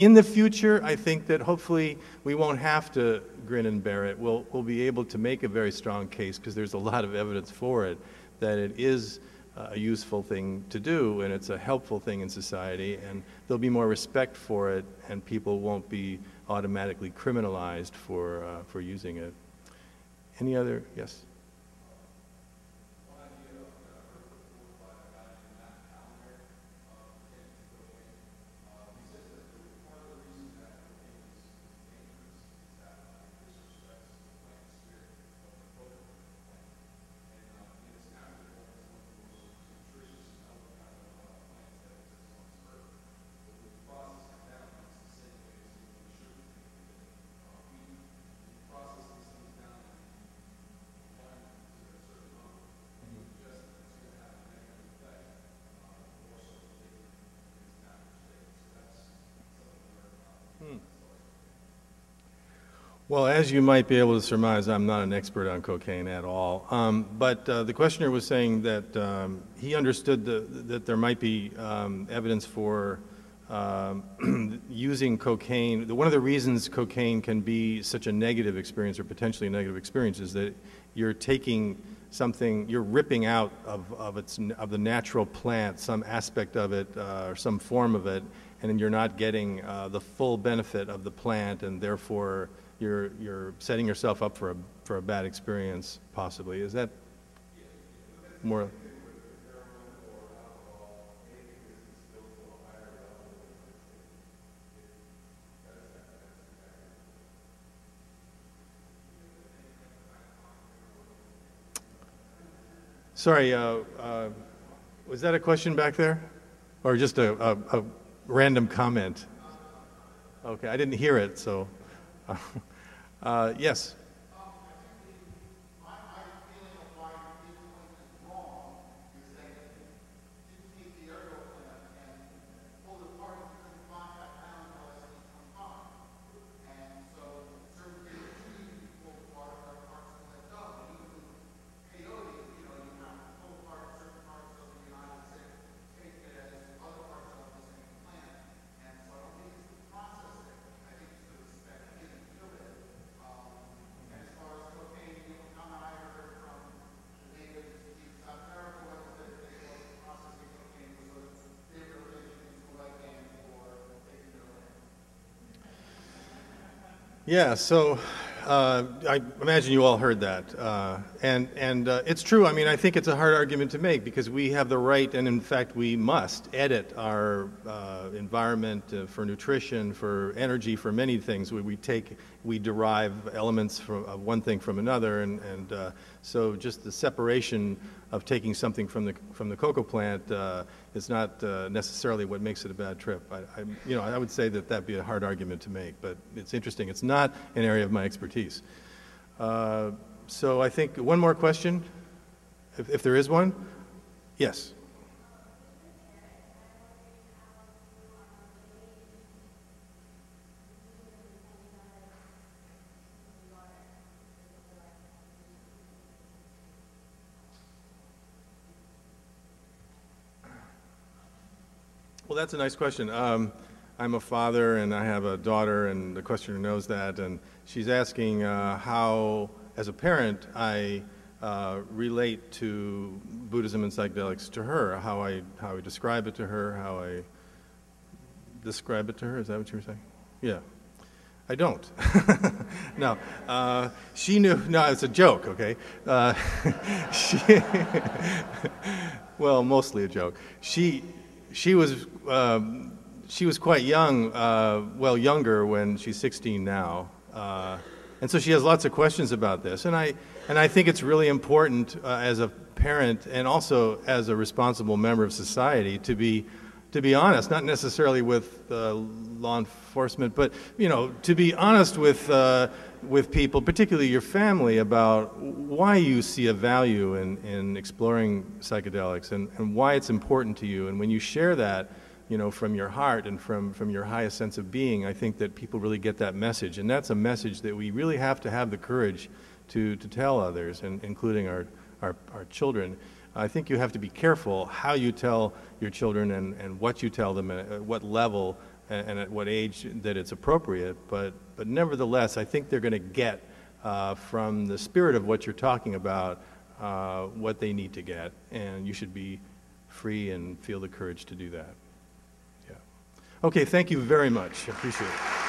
In the future, I think that hopefully we won't have to grin and bear it. We'll be able to make a very strong case, because there's a lot of evidence for it, that it is a useful thing to do, and it's a helpful thing in society, and there'll be more respect for it, and people won't be automatically criminalized for using it. Any other? Yes? Well, as you might be able to surmise, I'm not an expert on cocaine at all. But the questioner was saying that he understood that there might be evidence for using cocaine. One of the reasons cocaine can be such a negative experience, or potentially a negative experience, is that you're taking something, you're ripping out of the natural plant some aspect of it, or some form of it, and you're not getting the full benefit of the plant, and therefore you're setting yourself up for a bad experience, possibly. Is that more? Sorry, was that a question back there? Or just a random comment? Okay, I didn't hear it, so. Yes. Yeah, so I imagine you all heard that, and it's true. I mean, I think it's a hard argument to make, because we have the right, and in fact we must, edit our environment for nutrition, for energy, for many things. We derive elements of one thing from another, and so just the separation of taking something from the cocoa plant is not necessarily what makes it a bad trip. I would say that'd be a hard argument to make, but it's interesting. It's not an area of my expertise. So I think one more question, if there is one. Yes. Well, that's a nice question. I'm a father, and I have a daughter, and the questioner knows that, and she's asking how, as a parent, I relate to Buddhism and psychedelics to her, how I describe it to her, how I describe it to her. Is that what you were saying? Yeah. I don't. No. She knew. No, it's a joke, okay? Well, mostly a joke. She was quite young, well, younger when she's 16 now, and so she has lots of questions about this. And I think it's really important as a parent and also as a responsible member of society to be honest, not necessarily with law enforcement, but to be honest with people, particularly your family, about why you see a value in exploring psychedelics and why it's important to you. And when you share that, from your heart and from your highest sense of being, I think that people really get that message. And that's a message that we really have to have the courage to tell others, and including our children. I think you have to be careful how you tell your children and what you tell them, at what level, and at what age that it's appropriate. But nevertheless, I think they're going to get from the spirit of what you're talking about what they need to get, and you should be free and feel the courage to do that. Yeah. Okay, thank you very much. I appreciate it.